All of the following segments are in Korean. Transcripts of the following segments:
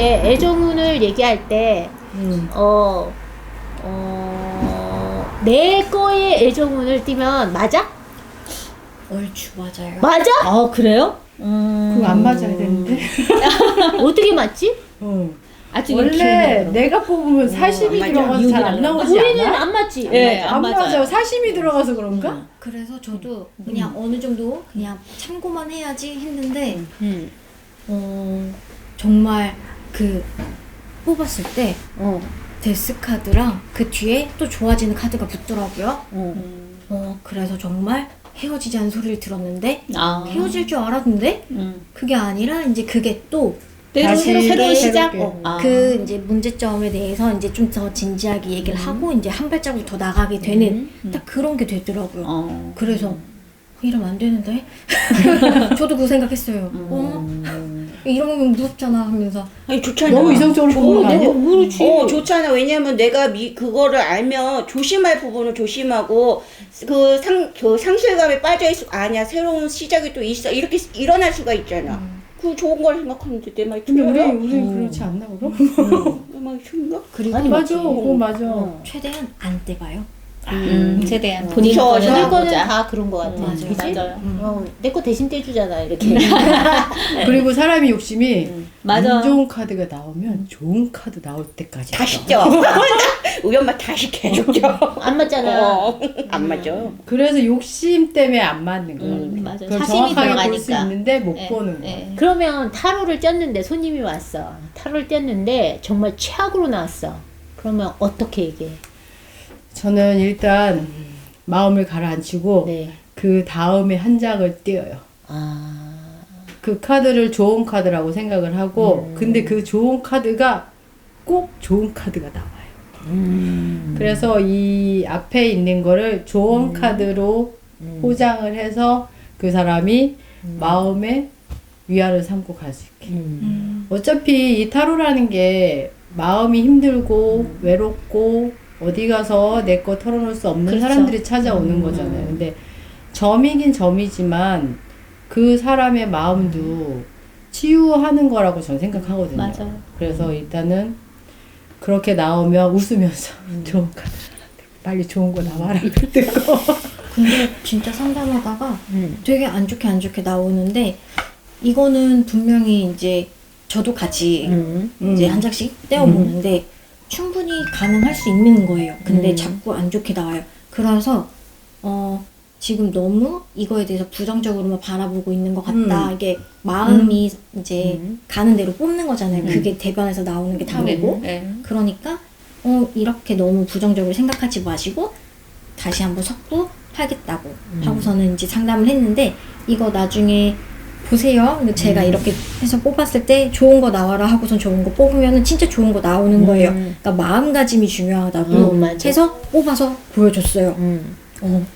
이렇게 애정운을 얘기할 때, 내 거에 애정운을 띠면 맞아? 얼추 맞아요. 맞아? 아, 그래요? 그거 안 맞아야 되는데. 어떻게 맞지? 아직 원래 내가 뽑으면 사심이 맞아. 들어가서 잘 안 나오지 우리는 않아? 안 맞지? 네, 안 맞아요. 사심이 들어가서 그런가? 그래서 저도 그냥 어느 정도 그냥 참고만 해야지 했는데 정말 그 뽑았을 때 데스 카드랑 그 뒤에 또 좋아지는 카드가 붙더라고요. 그래서 정말 헤어지지 않은 소리를 들었는데 헤어질 줄 알았는데 그게 아니라 이제 그게 또 다시 새로운 시작. 그 이제 문제점에 대해서 이제 좀 더 진지하게 얘기를 하고 이제 한 발자국 더 나가게 되는 딱 그런 게 되더라고요. 그래서 이러면 안 되는데 저도 그 생각했어요. 이러면 무섭잖아 하면서 아니, 좋잖아. 너무 이성적으로 뽑는 거 아니야? 그렇지. 좋잖아. 왜냐면 내가 그거를 알면 조심할 부분은 조심하고, 그 상실감에 빠져있어. 아니야, 새로운 시작이 또 있어. 이렇게 일어날 수가 있잖아. 그 좋은 걸 생각하는데 내 말이 근데 틀려요? 우리 그렇지 않나 그럼? 내 말이 틀린가? 그리고 아니, 맞아, 맞지. 그거 맞아. 최대한 안 떼봐요. 최대한 본인 무서워서 거는 안 내 거는 보자. 다 그런 거 같아. 맞아요. 그치? 맞아요. 내 거 대신 떼주잖아 이렇게. 그리고 사람이 욕심이 맞아. 안 좋은 카드가 나오면 좋은 카드 나올 때까지 다 있어. 시켜. 우리 엄마 다 시켜줬죠. 안 맞잖아. 안 맞아. 그래서 욕심 때문에 안 맞는 거야. 맞아. 그걸 사심이 정확하게 볼 수 들어가니까. 있는데 못 보는 거야. 그러면 타로를 쪘는데 손님이 왔어. 타로를 뗐는데 정말 최악으로 나왔어. 그러면 어떻게 얘기해? 저는 일단 마음을 가라앉히고 네. 그 다음에 한 장을 띄어요. 그 카드를 좋은 카드라고 생각을 하고 근데 그 좋은 카드가 꼭 좋은 카드가 나와요. 그래서 이 앞에 있는 거를 좋은 카드로 포장을 해서 그 사람이 마음에 위안을 삼고 갈 수 있게. 어차피 이 타로라는 게 마음이 힘들고 외롭고 어디 가서 내 거 털어놓을 수 없는 그렇죠. 사람들이 찾아오는 거잖아요. 근데 점이긴 점이지만 그 사람의 마음도 치유하는 거라고 저는 생각하거든요. 맞아요. 그래서 일단은 그렇게 나오면 웃으면서 좋은 카드 빨리 좋은 거 나와라 그랬고 근데 진짜 상담하다가 되게 안 좋게 나오는데 이거는 분명히 이제 저도 같이 이제 한 장씩 떼어보는데 충분히 가능할 수 있는 거예요. 근데 자꾸 안 좋게 나와요. 그래서 지금 너무 이거에 대해서 부정적으로만 바라보고 있는 것 같다. 이게 마음이 이제 가는 대로 뽑는 거잖아요. 그게 대변에서 나오는 게 타로고. 그러니까 이렇게 너무 부정적으로 생각하지 마시고 다시 한번 섞고하겠다고 하고서는 이제 상담을 했는데 이거 나중에 보세요. 근데 제가 이렇게 해서 뽑았을 때 좋은 거 나와라 하고선 좋은 거 뽑으면은 진짜 좋은 거 나오는 거예요. 그러니까 마음가짐이 중요하다고 맞아. 해서 뽑아서 보여줬어요.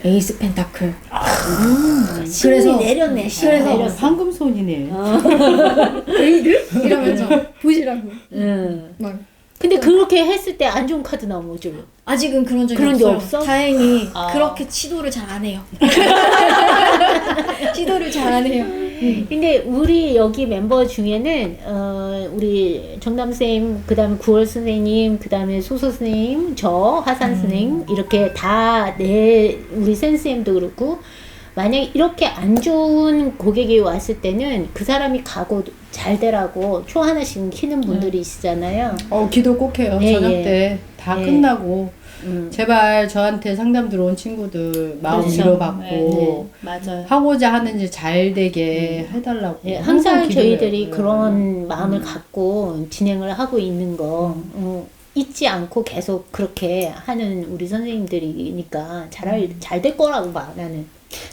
에이스 펜타클. 그래서 내렸네. 그래서 내렸어. 황금손이네. 이러면서 보시라고. 막 근데 그렇게 했을 때 안 좋은 카드 나오면 어쩌려? 아직은 그런 적이 그런 게 없어요. 없어? 다행히 그렇게 시도를 잘 안 해요. 시도를 잘 안 해요. 근데 우리 여기 멤버 중에는 우리 정남 쌤, 그다음에 구월 선생님, 그다음에 소소 선생님, 저 화산 선생님 이렇게 다 우리 센스쌤도 그렇고 만약 이렇게 안 좋은 고객이 왔을 때는 그 사람이 가고 잘 되라고 초 하나씩 키는 분들이 있잖아요. 기도 꼭 해요. 예, 저녁 예. 때 다 예. 끝나고 제발 저한테 상담 들어온 친구들 마음 그렇죠. 위로받고 맞아요. 하고자 하는 일 잘 되게 해달라고 예, 항상 기도해요. 저희들이 그런 마음을 갖고 진행을 하고 있는 거 잊지 않고 계속 그렇게 하는 우리 선생님들이니까 잘 될 거라고 봐 나는.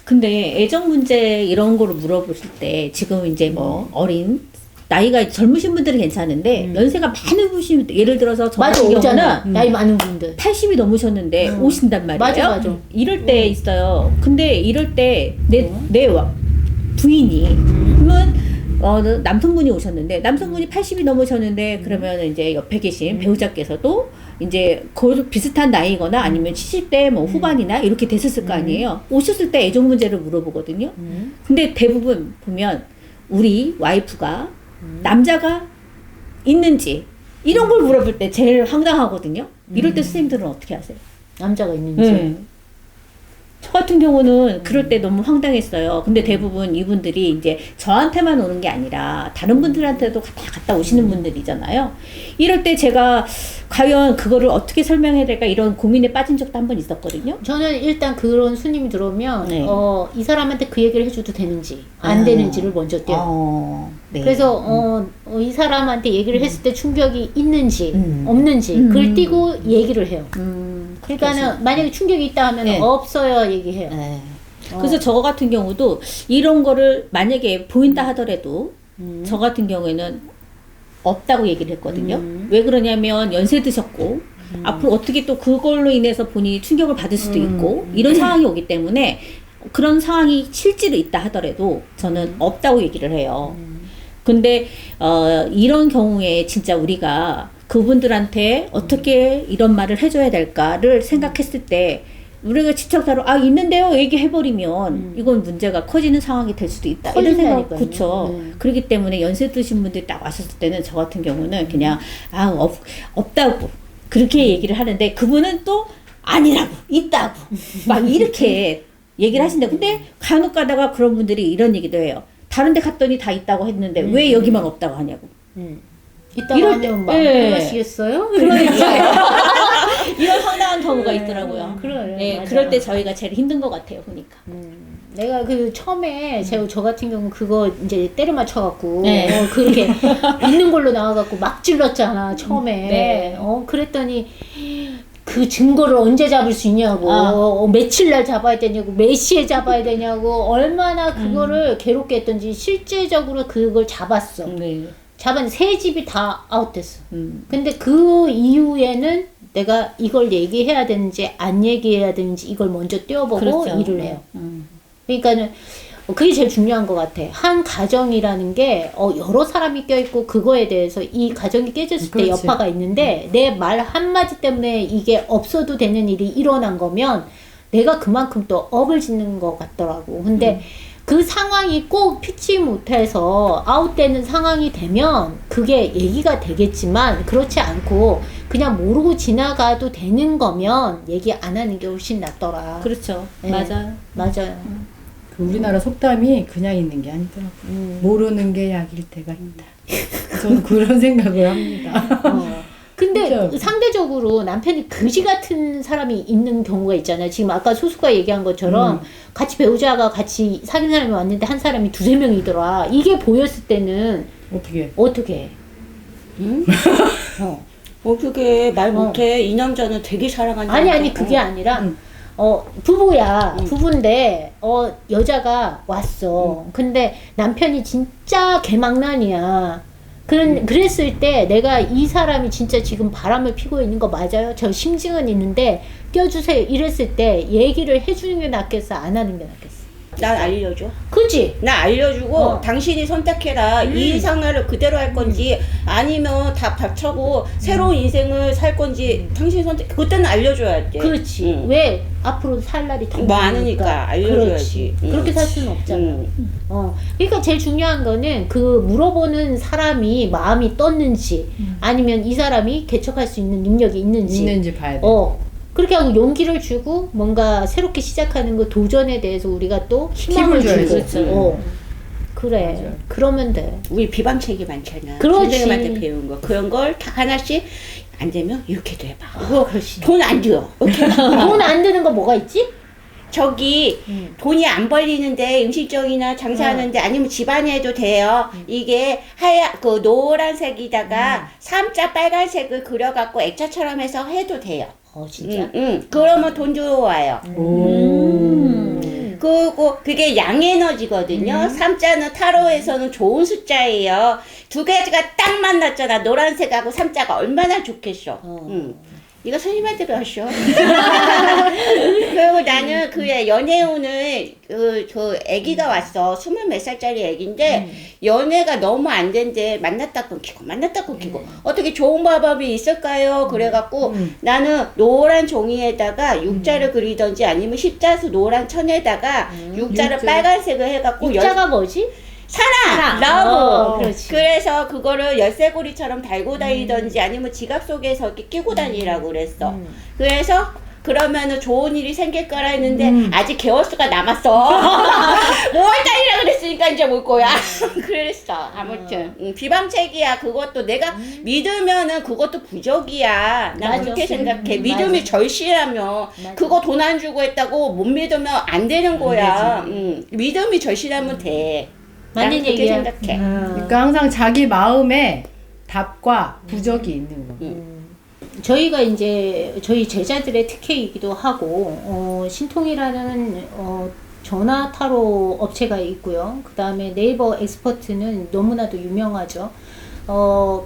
근데 애정 문제 이런 거를 물어보실 때 지금 이제 뭐 어린 나이가 젊으신 분들은 괜찮은데 연세가 많은 분이 예를 들어서 저 맞아 같은 오잖아. 경우는 나이 많은 분들. 80이 넘으셨는데 오신단 말이에요. 맞아. 이럴 때 있어요. 근데 이럴 때 내 부인이 그러면 남성분이 오셨는데 남성분이 80이 넘으셨는데 그러면 이제 옆에 계신 배우자께서도 이제 그 비슷한 나이거나 아니면 70대 뭐 후반이나 이렇게 됐었을 거 아니에요. 오셨을 때 애정 문제를 물어보거든요. 근데 대부분 보면 우리 와이프가 남자가 있는지 이런 걸 물어볼 때 제일 황당하거든요. 이럴 때 선생님들은 어떻게 하세요? 남자가 있는지. 네. 저 같은 경우는 그럴 때 너무 황당했어요. 근데 대부분 이분들이 이제 저한테만 오는 게 아니라 다른 분들한테도 다 갔다 오시는 분들이잖아요. 이럴 때 제가 과연 그거를 어떻게 설명해야 될까 이런 고민에 빠진 적도 한 번 있었거든요. 저는 일단 그런 손님이 들어오면 네. 이 사람한테 그 얘기를 해줘도 되는지 안 되는지를 먼저 떼요. 네. 그래서 이 사람한테 얘기를 했을 때 충격이 있는지 없는지 그걸 띄고 얘기를 해요. 그러니까는 만약에 충격이 있다 하면 네. 없어요 얘기해요. 네. 그래서 저 같은 경우도 이런 거를 만약에 보인다 하더라도 저 같은 경우에는 없다고 얘기를 했거든요. 왜 그러냐면 연세 드셨고 앞으로 어떻게 또 그걸로 인해서 본인이 충격을 받을 수도 있고 이런 상황이 오기 때문에 그런 상황이 실제로 있다 하더라도 저는 없다고 얘기를 해요. 근데 이런 경우에 진짜 우리가 그분들한테 어떻게 이런 말을 해줘야 될까를 생각했을 때 우리가 직접사로 있는데요 얘기해버리면 이건 문제가 커지는 상황이 될 수도 있다 이런 생각 그렇죠. 그렇기 때문에 연세 드신 분들이 딱 왔었을 때는 저 같은 경우는 그냥 없다고 그렇게 얘기를 하는데 그분은 또 아니라고 있다고 막 이렇게 얘기를 하신다. 근데 간혹 가다가 그런 분들이 이런 얘기도 해요. 다른 데 갔더니 다 있다고 했는데 왜 여기만 없다고 하냐고. 이따가 이럴 때- 하면 마음 예. 편하시겠어요? 이런 황당한 경우가 있더라고요. 그래요. 네, 맞아요. 그럴 때 저희가 제일 힘든 것 같아요, 보니까. 내가 그 처음에 저 같은 경우 그거 이제 때려 맞춰갖고 네. 그렇게 있는 걸로 나와갖고 막 질렀잖아 처음에. 네. 그랬더니 그 증거를 언제 잡을 수 있냐고, 며칠 날 잡아야 되냐고, 몇 시에 잡아야 되냐고, 얼마나 그거를 괴롭게 했던지 실제적으로 그걸 잡았어. 네. 잡았는데 세 집이 다 아웃됐어. 근데 그 이후에는 내가 이걸 얘기해야 되는지 안 얘기해야 되는지 이걸 먼저 떼어보고 그렇죠. 일을 해요. 그러니까는 그게 제일 중요한 것 같아. 한 가정이라는 게 여러 사람이 껴있고 그거에 대해서 이 가정이 깨졌을 때 그렇지. 여파가 있는데 내 말 한마디 때문에 이게 없어도 되는 일이 일어난 거면 내가 그만큼 또 업을 짓는 것 같더라고. 근데 그 상황이 꼭 피치 못해서 아웃되는 상황이 되면 그게 얘기가 되겠지만 그렇지 않고 그냥 모르고 지나가도 되는 거면 얘기 안 하는 게 훨씬 낫더라. 그렇죠. 네. 맞아요. 맞아요. 그 우리나라 속담이 그냥 있는 게 아니더라고. 모르는 게 약일 때가 있다. 저는 그런 생각을 합니다. 근데 그렇죠. 상대적으로 남편이 그지 같은 사람이 있는 경우가 있잖아요. 지금 아까 소수가 얘기한 것처럼 같이 배우자가 같이 사귄 사람이 왔는데 한 사람이 두세 명이더라. 이게 보였을 때는 어떻게 해? 응? 어떻게 말 못해? 이 남자는 되게 사랑한다. 아니 그게 아니라 부부야. 부부인데 여자가 왔어. 근데 남편이 진짜 개망난이야. 그랬을 때 내가 이 사람이 진짜 지금 바람을 피고 있는 거 맞아요? 저 심증은 있는데 껴주세요. 이랬을 때 얘기를 해주는 게 낫겠어? 안 하는 게 낫겠어? 난 알려줘. 그지? 나 알려주고 당신이 선택해라. 이 생활을 그대로 할 건지 아니면 다 박차고 새로운 인생을 살 건지 당신이 선택. 그때는 알려줘야 돼. 그렇지. 왜? 앞으로 살 날이 더 많으니까 알려줘야지. 그렇지. 그렇게 살 수는 없잖아. 그러니까 제일 중요한 거는 그 물어보는 사람이 마음이 떴는지 아니면 이 사람이 개척할 수 있는 능력이 있는지 봐야 돼. 그렇게 하고 용기를 주고 뭔가 새롭게 시작하는 거 도전에 대해서 우리가 또 희망을 힘을 주고 줘야지. 그래. 맞아. 그러면 돼. 우리 비방책이 많잖아. 그렇지. 선생님한테 배운 거. 그런 걸 다 하나씩 안 되면 이렇게도 해봐. 그렇지. 돈 안 줘. 돈 안 드는 거 뭐가 있지? 저기 돈이 안 벌리는데 음식점이나 장사하는데 아니면 집안에 해도 돼요. 이게 그 노란색에다가 삼자 빨간색을 그려갖고 액자처럼 해서 해도 돼요. 진짜? 그러면 돈 들어와요. 그리고 그게 양에너지거든요. 삼자는 타로에서는 좋은 숫자예요. 두 가지가 딱 만났잖아. 노란색하고 삼자가 얼마나 좋겠어. 이거 선생님한테 배웠어. 그리고 나는 그 연애운을 그 애기가 왔어. 20몇 살짜리 애기인데 연애가 너무 안 된대. 만났다 끊기고 어떻게 좋은 방법이 있을까요? 그래갖고 나는 노란 종이에다가 육자를 그리던지 아니면 십자수 노란 천에다가 육자를 빨간색을 해갖고 육자가 뭐지? 사랑, 러브. 그렇지. 그래서 그거를 열쇠고리처럼 달고 다니던지 아니면 지갑 속에서 이렇게 끼고 다니라고 그랬어. 그래서 그러면은 좋은 일이 생길 거라 했는데 아직 개월수가 남았어. 5월달이라 그랬으니까 이제 올 거야. 그랬어. 아무튼 비방책이야. 그것도 내가 믿으면은 그것도 부적이야. 난 맞아. 그렇게 생각해. 맞아. 믿음이 절실하면 맞아. 그거 돈 안 주고 했다고 못 믿으면 안 되는 거야. 믿음이 절실하면 돼. 난 맞는 그렇게 얘기야. 생각해. 그러니까 항상 자기 마음에 답과 부적이 있는 거. 저희가 이제 저희 제자들의 특혜이기도 하고 신통이라는 전화 타로 업체가 있고요. 그 다음에 네이버 엑스퍼트는 너무나도 유명하죠.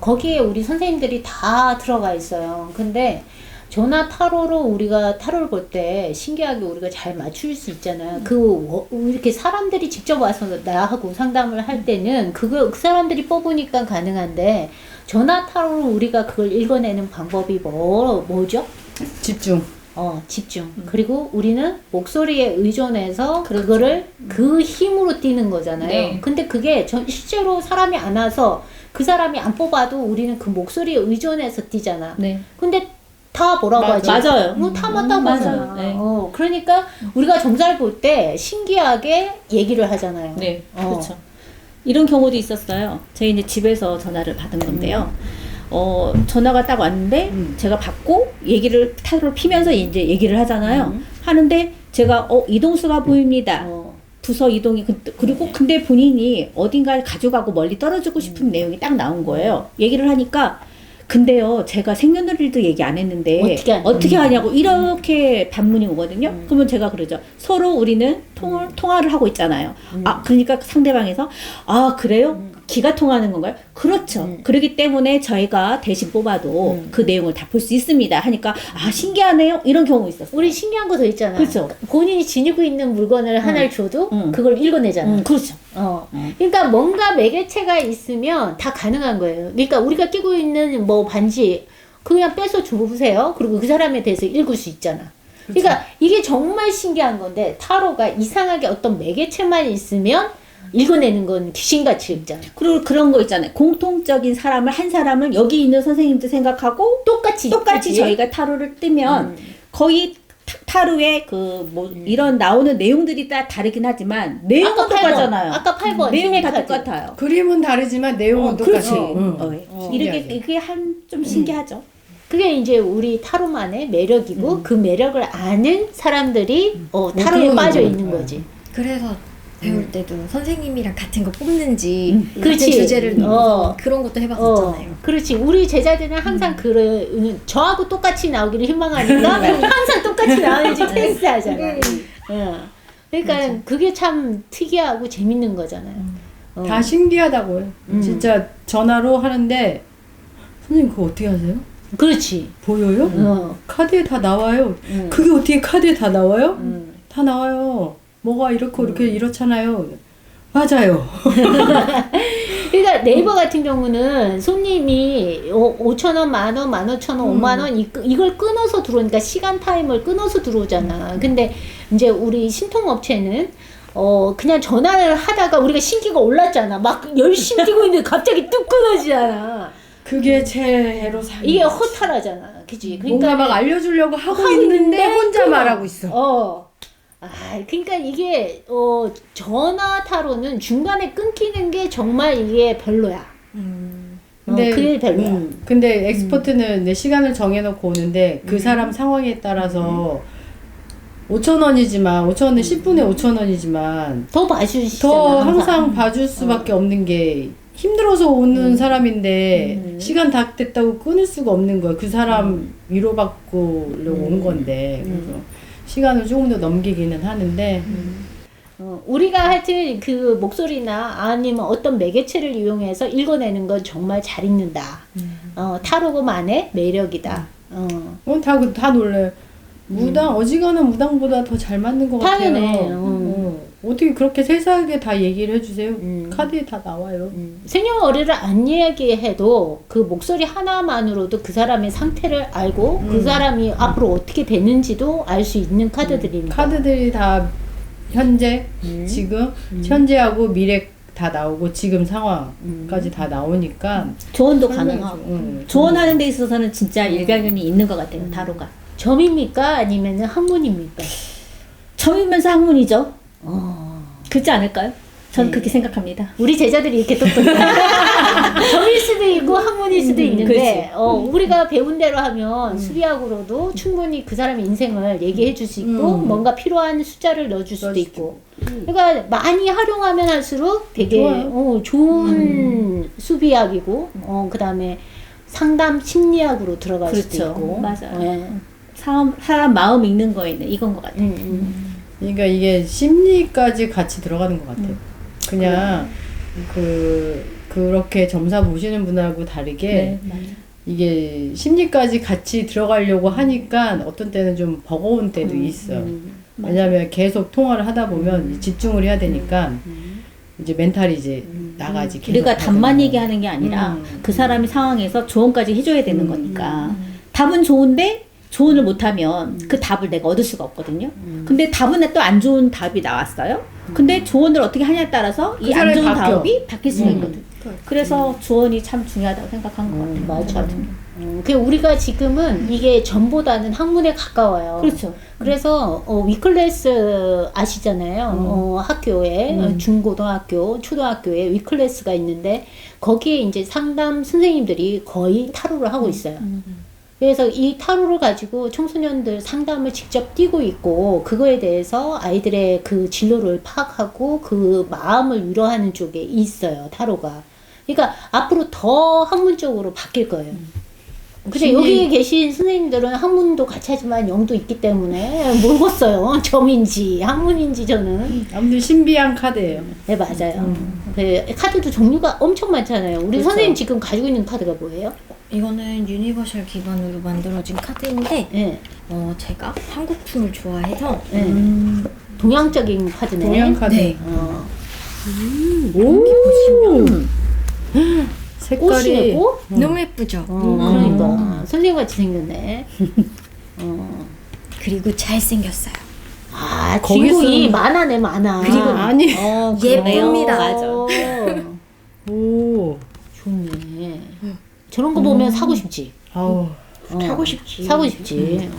거기에 우리 선생님들이 다 들어가 있어요. 근데 전화 타로로 우리가 타로를 볼 때 신기하게 우리가 잘 맞출 수 있잖아요. 이렇게 사람들이 직접 와서 나하고 상담을 할 때는 그 사람들이 뽑으니까 가능한데 전화 타로로 우리가 그걸 읽어내는 방법이 뭐죠? 집중. 집중. 그리고 우리는 목소리에 의존해서 그거를 그 힘으로 뛰는 거잖아요. 네. 근데 그게 실제로 사람이 안 와서 그 사람이 안 뽑아도 우리는 그 목소리에 의존해서 뛰잖아. 네. 근데 다 뭐라고 하지? 맞아요. 다 맞다고 맞아요. 하잖아. 네. 그러니까 우리가 점사를 볼 때 신기하게 얘기를 하잖아요. 네, 그렇죠. 이런 경우도 있었어요. 저희 이제 집에서 전화를 받은 건데요. 전화가 딱 왔는데 제가 받고 얘기를 타로를 피면서 이제 얘기를 하잖아요. 하는데 제가 이동수가 보입니다. 부서 이동이 그리고 근데 본인이 어딘가를 가져가고 멀리 떨어지고 싶은 내용이 딱 나온 거예요. 얘기를 하니까 근데요, 제가 생년월일도 얘기 안 했는데 어떻게 하냐고 이렇게 반문이 오거든요. 그러면 제가 그러죠. 서로 우리는 통화를 하고 있잖아요. 그러니까 상대방에서 그래요? 기가 통하는 건가요? 그렇죠. 그렇기 때문에 저희가 대신 뽑아도 그 내용을 다 볼 수 있습니다. 하니까 신기하네요. 이런 경우 있었어요. 우리 신기한 거 더 있잖아. 그렇죠. 본인이 지니고 있는 물건을 하나를 줘도 그걸 읽어내잖아. 그렇죠. 그러니까 뭔가 매개체가 있으면 다 가능한 거예요. 그러니까 우리가 끼고 있는 뭐 반지 그냥 빼서 줘보세요. 그리고 그 사람에 대해서 읽을 수 있잖아. 그러니까 이게 정말 신기한 건데 타로가 이상하게 어떤 매개체만 있으면 읽어내는 건 귀신같이 읽잖아. 그리고 그런 거 있잖아요. 공통적인 한 사람을 여기 있는 선생님도 생각하고 똑같이 저희가 타로를 뜨면 거의 타로에 이런 나오는 내용들이 다 다르긴 하지만 내용은 똑같잖아요. 아까 8번 내용은 다 똑같아요. 그림은 다르지만 내용은 똑같이. 이렇게 그게 좀 신기하죠. 그게 이제 우리 타로만의 매력이고 그 매력을 아는 사람들이 타로에 빠져 있는 거지. 그래서 배울 때도 선생님이랑 같은 거 뽑는지 같은 그렇지. 주제를 넣어서 그런 것도 해봤었잖아요. 그렇지. 우리 제자들은 항상 저하고 똑같이 나오기를 희망하니까 항상 똑같이 나오는지 테스트하잖아. 그러니까 그게 참 특이하고 재밌는 거잖아요. 다 신기하다고요. 진짜 전화로 하는데 선생님 그거 어떻게 하세요? 그렇지. 보여요? 카드에 다 나와요. 그게 어떻게 카드에 다 나와요? 다 나와요. 뭐가 이렇고 이렇게 이렇잖아요. 맞아요. 그러니까 네이버 같은 경우는 손님이 5,000원, 만원, 15,000원, 5만원 이걸 끊어서 들어오니까 시간 타임을 끊어서 들어오잖아. 근데 이제 우리 신통업체는 그냥 전화를 하다가 우리가 신기가 올랐잖아. 막 열심히 뛰고 있는데 갑자기 뚝 끊어지잖아. 그게 제 애로사항. 이게 허탈하잖아. 그치? 그러니까 뭔가 막 알려주려고 하고 있는데 혼자 말하고 있어. 그러니까 이게 전화 타로는 중간에 끊기는 게 정말 이게 별로야. 근데 그게 별로야. 근데 엑스퍼트는 내 시간을 정해놓고 오는데 그 사람 상황에 따라서 5,000원이지만 5,000원은 10분에 5,000원이지만 더 봐주시잖아. 더 항상 봐줄 수밖에 없는 게 힘들어서 오는 사람인데 시간 다 됐다고 끊을 수가 없는 거야. 그 사람 위로받고 온 건데 그래서 시간을 조금 더 넘기기는 하는데 우리가 하여튼 그 목소리나 아니면 어떤 매개체를 이용해서 읽어내는 건 정말 잘 읽는다. 타로만의 매력이다. 다 놀래요. 어지간한 무당보다 더 잘 맞는 것 같아요. 당연해. 어떻게 그렇게 세세하게 다 얘기를 해주세요? 카드에 다 나와요. 생년월일을 안 얘기해도 그 목소리 하나만으로도 그 사람의 상태를 알고 그 사람이 앞으로 어떻게 되는지도 알 수 있는 카드들입니다. 카드들이 다 현재, 지금, 현재하고 미래 다 나오고 지금 상황까지 다 나오니까 조언도 설명이 가능하고 좀, 조언하는 데 있어서는 진짜 일가견이 있는 것 같아요. 타로가. 점입니까? 아니면 학문입니까? 점이면서 학문이죠. 어. 그렇지 않을까요? 전 네. 그렇게 생각합니다. 우리 제자들이 이렇게 똑똑해. 점일 수도 있고 학문일 수도 있는데 우리가 배운 대로 하면 수리학으로도 충분히 그 사람의 인생을 얘기해 줄 수 있고 뭔가 필요한 숫자를 넣어줄 수도 있고 그러니까 많이 활용하면 할수록 되게 좋은 수비학이고 그 다음에 상담 심리학으로 들어갈 수도 그렇죠. 있고 맞아요. 네. 사람 마음 읽는 거에는 이건 것 같아요. 그러니까 이게 심리까지 같이 들어가는 것 같아요. 그냥 그렇게 점사 보시는 분하고 다르게 네, 맞아요. 이게 심리까지 같이 들어가려고 하니까 어떤 때는 좀 버거운 때도 있어. 왜냐하면 계속 통화를 하다 보면 집중을 해야 되니까 이제 멘탈이 이제 나가지. 계속 우리가 하다 답만 보면. 얘기하는 게 아니라 그 사람이 상황에서 조언까지 해줘야 되는 거니까 답은 좋은데 조언을 못하면 그 답을 내가 얻을 수가 없거든요. 근데 답은 또 안 좋은 답이 나왔어요. 근데 조언을 어떻게 하냐에 따라서 이 안 사람이 좋은 바뀌어. 답이 바뀔 수가 있거든요. 그래서 조언이 참 중요하다고 생각한 것 같아요. 맞아. 그 우리가 지금은 이게 점보다는 학문에 가까워요. 그렇죠. 그래서 위클래스 아시잖아요. 학교에 중고등학교, 초등학교에 위클래스가 있는데 거기에 이제 상담 선생님들이 거의 타로를 하고 있어요. 그래서 이 타로를 가지고 청소년들 상담을 직접 띄고 있고 그거에 대해서 아이들의 그 진로를 파악하고 그 마음을 위로하는 쪽에 있어요. 타로가. 그러니까 앞으로 더 학문적으로 바뀔 거예요. 근데 여기에 계신 선생님들은 학문도 같이 하지만 영도 있기 때문에 모르겠어요. 점인지 학문인지 저는. 아무튼 신비한 카드예요. 네 맞아요. 그 카드도 종류가 엄청 많잖아요. 우리 그렇죠. 선생님 지금 가지고 있는 카드가 뭐예요? 이거는 유니버셜 기반으로 만들어진 카드인데 네. 제가 한국풍을 좋아해서 동양적인 카드네. 동양 카드. 네. 오. 보시면 꽃이네 색깔이 꽃? 너무 예쁘죠? 그러니까 선생님같이 생겼네. 그리고 잘생겼어요. 아 거기서- 주인공이 만화네 만화. 그리고 아니. 예쁩니다. 맞아. 오. 좋네. 저런 거 보면 사고 싶지. 아우. 사고 싶지. 사고 싶지.